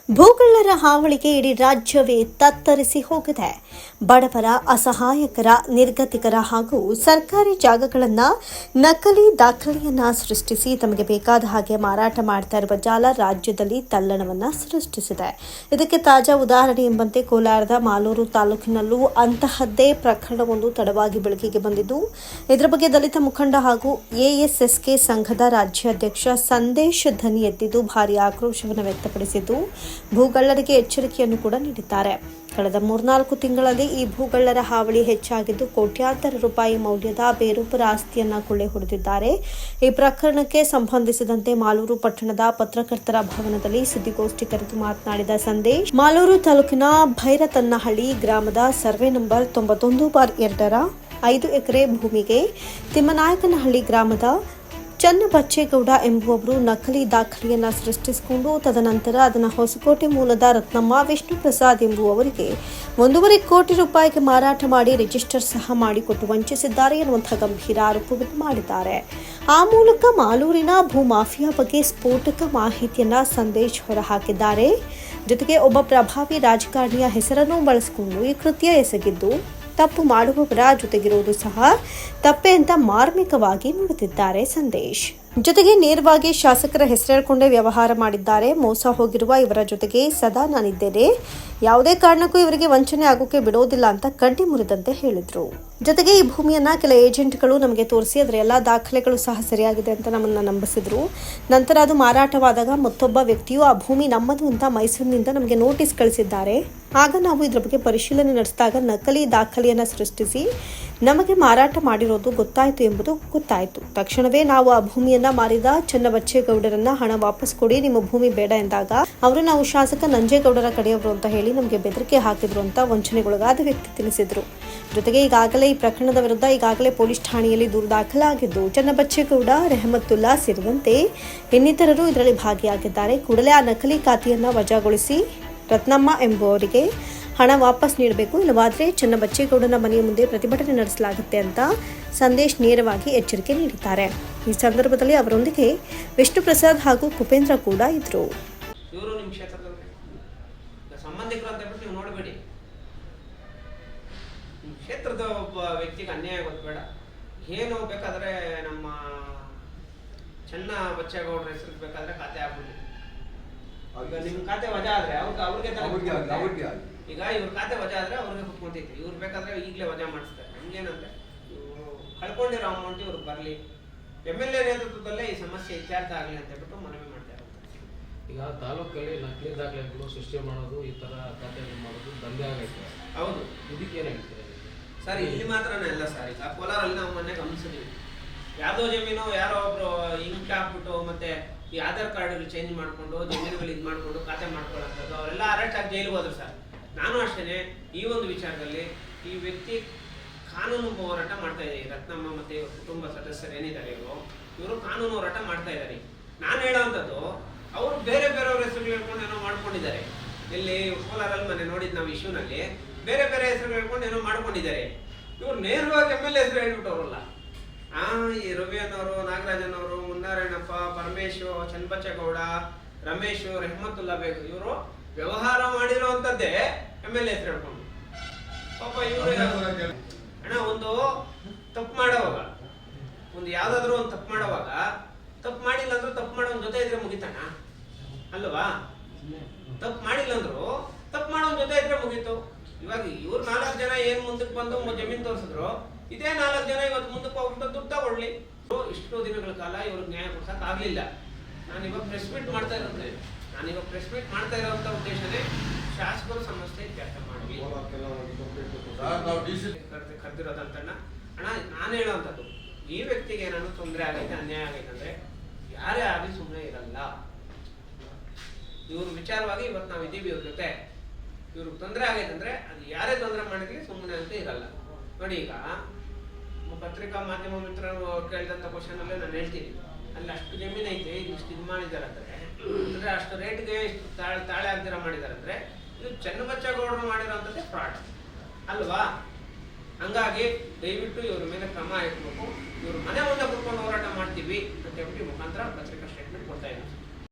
ಭೂಗಳ್ಳರ ಹಾವಳಿಗೆ ಇಡೀ ರಾಜ್ಯವೇ ತತ್ತರಿಸಿ ಹೋಗಿದೆ. ಬಡವರ, ಅಸಹಾಯಕರ, ನಿರ್ಗತಿಕರ ಹಾಗೂ ಸರ್ಕಾರಿ ಜಾಗಗಳನ್ನು ನಕಲಿ ದಾಖಲೆಯನ್ನ ಸೃಷ್ಟಿಸಿ ತಮಗೆ ಬೇಕಾದ ಹಾಗೆ ಮಾರಾಟ ಮಾಡ್ತಾ ಇರುವ ಜಾಲ ರಾಜ್ಯದಲ್ಲಿ ತಲ್ಲಣವನ್ನ ಸೃಷ್ಟಿಸಿದೆ. ಇದಕ್ಕೆ ತಾಜಾ ಉದಾಹರಣೆ ಎಂಬಂತೆ ಕೋಲಾರದ ಮಾಲೂರು ತಾಲೂಕಿನಲ್ಲೂ ಅಂತಹದ್ದೇ ಪ್ರಕರಣವೊಂದು ತಡವಾಗಿ ಬೆಳಕಿಗೆ ಬಂದಿದ್ದು, ಇದರ ಬಗ್ಗೆ ದಲಿತ ಮುಖಂಡ ಹಾಗೂ ಎಎಸ್ಎಸ್ಕೆ ಸಂಘದ ರಾಜ್ಯಾಧ್ಯಕ್ಷ ಸಂದೇಶ್ ಧ್ವನಿ ಎತ್ತಿದ್ದು ಭಾರಿ ಆಕ್ರೋಶವನ್ನು ವ್ಯಕ್ತಪಡಿಸಿದ್ದು, ಭೂಗಳ್ಳರಿಗೆ ಎಚ್ಚರಿಕೆಯನ್ನು ಕೂಡ ನೀಡಿದ್ದಾರೆ. ಕಳೆದ 3-4 ತಿಂಗಳಲ್ಲಿ ಈ ಭೂಗಳ್ಳರ ಹಾವಳಿ ಹೆಚ್ಚಾಗಿದ್ದು, ಕೋಟ್ಯಾಂತರ ರೂಪಾಯಿ ಮೌಲ್ಯದ ಬೇರೊಬ್ಬರ ಆಸ್ತಿಯನ್ನ ಕೊಳ್ಳೆ ಹೊಡೆದಿದ್ದಾರೆ. ಈ ಪ್ರಕರಣಕ್ಕೆ ಸಂಬಂಧಿಸಿದಂತೆ ಮಾಲೂರು ಪಟ್ಟಣದ ಪತ್ರಕರ್ತರ ಭವನದಲ್ಲಿ ಸುದ್ದಿಗೋಷ್ಠಿ ಕರೆದು ಮಾತನಾಡಿದ ಸಂದೇಶ್, ಮಾಲೂರು ತಾಲೂಕಿನ ಭೈರತನ್ನಹಳ್ಳಿ ಗ್ರಾಮದ ಸರ್ವೆ ನಂಬರ್ 91/2ರ 5 ಎಕರೆ ಭೂಮಿಗೆ ತಿಮ್ಮನಾಯಕನಹಳ್ಳಿ ಗ್ರಾಮದ ಚನ್ನಬಚ್ಚೇಗೌಡ ಎಂಬುವವರು ನಕಲಿ ದಾಖಲೆಯನ್ನು ಸೃಷ್ಟಿಸಿಕೊಂಡು ತದನಂತರ ಅದನ್ನು ಹೊಸಕೋಟೆ ಮೂಲದ ರತ್ನಮ್ಮ ವಿಷ್ಣುಪ್ರಸಾದ್ ಎಂಬುವವರಿಗೆ 1.5 ಕೋಟಿ ರೂಪಾಯಿಗೆ ಮಾರಾಟ ಮಾಡಿ ರಿಜಿಸ್ಟರ್ ಸಹ ಮಾಡಿಕೊಟ್ಟು ವಂಚಿಸಿದ್ದಾರೆ ಎನ್ನುವಂತಹ ಗಂಭೀರ ಆರೋಪವನ್ನು ಮಾಡಿದ್ದಾರೆ. ಆ ಮೂಲಕ ಮಾಲೂರಿನ ಭೂ ಮಾಫಿಯಾ ಬಗ್ಗೆ ಸ್ಫೋಟಕ ಮಾಹಿತಿಯನ್ನ ಸಂದೇಶ್ ಹೊರಹಾಕಿದ್ದಾರೆ. ಜೊತೆಗೆ ಒಬ್ಬ ಪ್ರಭಾವಿ ರಾಜಕಾರಣಿಯ ಹೆಸರನ್ನು ಬಳಸಿಕೊಂಡು ಈ ಕೃತ್ಯ ಎಸಗಿದ್ದು, ತಪ್ಪು ಮಾಡುವವರ ಜೊತೆಗಿರುವುದು ಸಹ ತಪ್ಪೆ ಅಂತ ಮಾರ್ಮಿಕವಾಗಿ ನುಡಿದಿದ್ದಾರೆ ಸಂದೇಶ್. ಜೊತೆಗೆ ನೇರವಾಗಿ ಶಾಸಕರ ಹೆಸರೇಳ್ಕೊಂಡೇ ವ್ಯವಹಾರ ಮಾಡಿದ್ದಾರೆ. ಮೋಸ ಹೋಗಿರುವ ಇವರ ಜೊತೆಗೆ ಸದಾ ನಾನಿದ್ದೇನೆ, ಯಾವುದೇ ಕಾರಣಕ್ಕೂ ಇವರಿಗೆ ವಂಚನೆ ಆಗೋಕೆ ಬಿಡೋದಿಲ್ಲ ಅಂತ ಕಡ್ಡಿ ಮುರಿದಂತೆ ಹೇಳಿದ್ರು. ಜೊತೆಗೆ ಈ ಭೂಮಿಯನ್ನ ಕೆಲ ಏಜೆಂಟ್ಗಳು ನಮಗೆ ತೋರಿಸಿ ಅದರ ಎಲ್ಲ ದಾಖಲೆಗಳು ಸಹ ಸರಿಯಾಗಿದೆ ಅಂತ ನಮ್ಮನ್ನ ನಂಬಿಸಿದ್ರು. ನಂತರ ಅದು ಮಾರಾಟವಾದಾಗ ಮತ್ತೊಬ್ಬ ವ್ಯಕ್ತಿಯು ಆ ಭೂಮಿ ನಮ್ಮದು ಅಂತ ಮೈಸೂರಿನಿಂದ ನಮಗೆ ನೋಟಿಸ್ ಕಳಿಸಿದ್ದಾರೆ. ಆಗ ನಾವು ಇದರ ಬಗ್ಗೆ ಪರಿಶೀಲನೆ ನಡೆಸಿದಾಗ ನಕಲಿ ದಾಖಲೆಯನ್ನ ಸೃಷ್ಟಿಸಿ ನಮಗೆ ಮಾರಾಟ ಮಾಡಿರೋದು ಗೊತ್ತಾಯಿತು ಎಂಬುದು ಗೊತ್ತಾಯಿತು. ತಕ್ಷಣವೇ ನಾವು ಆ ಭೂಮಿಯನ್ನ ಮಾರಿದ ಚನ್ನಬಚ್ಚೇಗೌಡರನ್ನ ಹಣ ವಾಪಸ್ ಕೊಡಿ, ನಿಮ್ಮ ಭೂಮಿ ಬೇಡ ಎಂದಾಗ ಅವರು ನಾವು ಶಾಸಕ ನಂಜೇಗೌಡರ ಕಡೆಯವರು ಅಂತ ಹೇಳಿ ನಮಗೆ ಬೆದರಿಕೆ ಹಾಕಿದ್ರು ಅಂತ ವಂಚನೆಗೊಳಗಾದ ವ್ಯಕ್ತಿ ತಿಳಿಸಿದ್ರು. ಜೊತೆಗೆ ಈಗಾಗಲೇ ಈ ಪ್ರಕರಣದ ವಿರುದ್ಧ ಈಗಾಗಲೇ ಪೊಲೀಸ್ ಠಾಣೆಯಲ್ಲಿ ದೂರು ದಾಖಲಾಗಿದ್ದು, ಚನ್ನಬಚ್ಚೇಗೌಡ, ರೆಹಮತ್ತುಲ್ಲಾ ಸೇರಿದಂತೆ ಇನ್ನಿತರರು ಇದರಲ್ಲಿ ಭಾಗಿಯಾಗಿದ್ದಾರೆ. ಕೂಡಲೇ ಆ ನಕಲಿ ಖಾತೆಯನ್ನ ವಜಾಗೊಳಿಸಿ ರತ್ನಮ್ಮ ಎಂಬುವರಿಗೆ ಹಣ ವಾಪಸ್ ನೀಡಬೇಕು, ಇಲ್ಲವಾದರೆ ಚನ್ನಬಚ್ಚೇಗೌಡನ ಮನೆಯ ಮುಂದೆ ಪ್ರತಿಭಟನೆ ನಡೆಸಲಾಗುತ್ತೆ ಅಂತ ಸಂದೇಶ್ ನೇರವಾಗಿ ಎಚ್ಚರಿಕೆ ನೀಡಿದ್ದಾರೆ. ಈ ಸಂದರ್ಭದಲ್ಲಿ ಅವರೊಂದಿಗೆ ವಿಷ್ಣುಪ್ರಸಾದ್ ಹಾಗೂ ಕುಪೇಂದ್ರ ಕೂಡ ಇದ್ರು. ಇವರು ನಿಮ್ಮ ಕ್ಷೇತ್ರದಲ್ಲಿ ಸಂಬಂಧಿಕರು ಅಂತ ಬಿಟ್ಟು ನೀವು ನೋಡಬೇಡಿ. ನಿಮ್ಮ ಕ್ಷೇತ್ರದ ಒಬ್ಬ ವ್ಯಕ್ತಿಗೆ ಅನ್ಯಾಯ ಗೊತ್ತಬೇಡ. ಏನು ಬೇಕಾದ್ರೆ ನಮ್ಮ ಚನ್ನಬಚ್ಚೇಗೌಡರ ಹೆಸರು ಬೇಕಾದ್ರೆ ಖಾತೆ ಆಗ್ಬಿಡಿ. ಈಗ ನಿಮ್ಮ ಖಾತೆ ವಜಾ ಆದ್ರೆ ಅವ್ರಿಗೆ ಈಗ ಇವ್ರ ಖಾತೆ ವಜಾ ಆದ್ರೆ ಅವ್ರಿಗೆ ಕುತ್ಕೊಂತೈತಿ. ಇವ್ರು ಬೇಕಾದ್ರೆ ಈಗಲೇ ವಜಾ ಮಾಡಿಸ್ತಾರೆ. ನಮ್ಗೇನಂದ್ರೆ ಇವರು ಕಳ್ಕೊಂಡಿರೋ ಅಮೌಂಟ್ ಇವ್ರಿಗೆ ಬರಲಿ, MLA ನೇತೃತ್ವದಲ್ಲೇ ಈ ಸಮಸ್ಯೆ ಇತ್ಯರ್ಥ ಆಗಲಿ ಅಂತ ಹೇಳ್ಬಿಟ್ಟು ಮನವಿ ಮಾಡ್ತಾ ಇರ್ತಾರೆ. ಈಗ ತಾಲೂಕಲ್ಲಿ ನಕಲಿ ದಾಖಲೆಗಳು ಸೃಷ್ಟಿ ಮಾಡೋದು, ಈ ತರ ಖಾತೆಗಳು ಮಾಡೋದು ದಂಧೆ ಆಗೈತೆ. ಹೌದು, ಇದಕ್ಕೆ ಏನು ಹೇಳ್ತೀರಾ ಸರ್? ಇಲ್ಲಿ ಮಾತ್ರನೇ ಅಲ್ಲ ಸರ್, ಈಗ ಕೋಲಾರಲ್ಲಿ ನಾವು ಮೊನ್ನೆ ಗಮನಿಸಿದ್ವಿ. ಯಾವುದೋ ಜಮೀನು ಯಾರೋ ಒಬ್ರು ಇಂಕ್ ಹಾಕ್ಬಿಟ್ಟು ಮತ್ತೆ ಈ ಆಧಾರ್ ಕಾರ್ಡ್ ಚೇಂಜ್ ಮಾಡ್ಕೊಂಡು ಜಮೀನುಗಳು ಇದು ಮಾಡ್ಕೊಂಡು ಖಾತೆ ಮಾಡ್ಕೊಳ್ಳೋಂಥದ್ದು, ಅವರೆಲ್ಲ ಅರೆಸ್ಟ್ ಆಗಿ ಜೈಲಿಗೆ ಹೋದ್ರು ಸರ್. ನಾನು ಅಷ್ಟೇ ಈ ಒಂದು ವಿಚಾರದಲ್ಲಿ ಈ ವ್ಯಕ್ತಿ ಕಾನೂನು ಹೋರಾಟ ಮಾಡ್ತಾ ಇದ್ದಾರೆ. ರತ್ನಮ್ಮ ಮತ್ತೆ ಇವ್ರ ಕುಟುಂಬ ಸದಸ್ಯರು ಏನಿದ್ದಾರೆ ಇವರು ಕಾನೂನು ಹೋರಾಟ ಮಾಡ್ತಾ ಇದ್ದಾರೆ. ನಾನು ಹೇಳೋವಂಥದ್ದು, ಅವರು ಬೇರೆಯವ್ರ ಹೆಸರು ಹೇಳ್ಕೊಂಡು ಏನೋ ಮಾಡ್ಕೊಂಡಿದ್ದಾರೆ. ಇಲ್ಲಿ ಕೋಲಾರಲ್ಲಿ ಮೊನ್ನೆ ನೋಡಿದ್ ನಾವು ಇಶ್ಯೂನಲ್ಲಿ ಬೇರೆ ಹೆಸರು ಹೇಳ್ಕೊಂಡು ಏನೋ ಮಾಡ್ಕೊಂಡಿದ್ದಾರೆ. ಇವ್ರು ನೇರವಾಗಿ MLA ಹೆಸರು ಹೇಳ್ಬಿಟ್ಟವ್ರಲ್ಲ. ಈ ರವಿ ಅನ್ನೋರು, ನಾಗರಾಜನ್ ಅವರು, ಮುನ್ನಾರಾಯಣಪ್ಪ, ಪರಮೇಶ್, ಚನ್ನಬಚ್ಚೇಗೌಡ, ರಮೇಶ್, ರೆಹಮತ್ತುಲ್ಲಾ ಬೇಗ್ ಇವರು ವ್ಯವಹಾರ ಮಾಡಿರೋಂಥದ್ದೇ MLA ಹೆಸರು ಹೇಳ್ಕೊಂಡು. ಪಾಪ ಇವರು ಅಣ್ಣ, ಒಂದು ತಪ್ಪು ಮಾಡೋವಾಗ, ಒಂದು ಯಾವ್ದಾದ್ರು ಒಂದು ತಪ್ಪು ಮಾಡೋವಾಗ, ತಪ್ಪು ಮಾಡಿಲ್ಲ ಅಂದ್ರೂ ತಪ್ಪು ಮಾಡೋ ಜೊತೆ ಇದ್ರೆ ಮುಗಿತಾನ ಅಲ್ವಾ? ತಪ್ಪು ಮಾಡಿಲ್ಲ ಅಂದ್ರು ತಪ್ಪು ಮಾಡೋ ಜೊತೆ ಇದ್ರೆ ಮುಗೀತು. ಇವಾಗ ಇವ್ರು 4 ಜನ ಏನ್ ಮುಂದಕ್ಕೆ ಬಂದು ಜಮೀನ್ ತೋರಿಸಿದ್ರು, ಇದೇ 4 ಜನ ಇವತ್ತು ಮುಂದಕ್ಕೆ ಹೋಗ್ಬಿಟ್ಟು ದುಡ್ಡು ತಗೊಳ್ಳಿ. ಇಷ್ಟು ದಿನಗಳ ಕಾಲ ಇವ್ರಿಗೆ ನ್ಯಾಯ ಕೊಡ್ಸಕ್ ಆಗ್ಲಿಲ್ಲ. ನಾನು ಇವಾಗ ಪ್ರೆಸ್ ಮೀಟ್ ಮಾಡ್ತಾ ಇರೋಂಥ ಉದ್ದೇಶನೇ ಶಾಸಕರು ಸಮಸ್ಯೆ ಇತ್ಯರ್ಥ ಮಾಡಿ ಕರೆದಿರೋದಂತಣ್ಣ. ಅಣ್ಣ, ನಾನು ಹೇಳೋವಂಥದ್ದು, ಈ ವ್ಯಕ್ತಿಗೆ ಏನಾದ್ರು ತೊಂದರೆ ಆಗೈತೆ, ಅನ್ಯಾಯ ಆಗೈತೆ ಅಂದ್ರೆ ಯಾರೇ ಆಗಲಿ ಸುಮ್ಮನೆ ಇರಲ್ಲ. ಇವ್ರ ವಿಚಾರವಾಗಿ ಇವತ್ತು ನಾವು ಇದ್ದೀವಿ ಇವ್ರ ಜೊತೆ. ಇವ್ರಿಗೆ ತೊಂದರೆ ಆಗೈತೆ ಅಂದ್ರೆ ಅದು ಯಾರೇ ತೊಂದರೆ ಮಾಡಿದ್ಲಿ ಸುಮ್ಮನೆ ಅಂತ ಇರಲ್ಲ. ನೋಡಿ, ಈಗ ಪತ್ರಿಕಾ ಮಾಧ್ಯಮ ಮಿತ್ರರು ಕೇಳಿದಂಥ ಕ್ವಶನ್ ಅಲ್ಲೇ ನಾನು ಹೇಳ್ತೀನಿ, ಅಲ್ಲಿ ಅಷ್ಟು ಜಮೀನು ಐತೆ, ಇಷ್ಟು ಇದು ಮಾಡಿದ್ದಾರೆ ಅಂದ್ರೆ ಅಷ್ಟು ರೇಟ್ಗೆ ಇಷ್ಟು ತಾಳೆ ಆಗ್ದಿರ ಮಾಡಿದ್ದಾರೆ ಅಂದ್ರೆ ಇದು ಚನ್ನಬಚ್ಚೇಗೌಡರು ಮಾಡಿರೋಂಥದ್ದೇ ಫ್ರಾಡ್ ಅಲ್ವಾ? ಹಂಗಾಗಿ ದಯವಿಟ್ಟು ಇವ್ರ ಮೇಲೆ ಕ್ರಮ ಹಾಕಬೇಕು. ಇವ್ರ ಮನೆ ಮುಂದೆ ಕುತ್ಕೊಂಡು ಹೋರಾಟ ಮಾಡ್ತೀವಿ ಅಂತ ಹೇಳ್ಬಿಟ್ಟು ಮುಖಾಂತರ ಪತ್ರಿಕಾ ಸ್ಟೇಟ್ಮೆಂಟ್ ಕೊಡ್ತಾ ಇದ್ದೀವಿ.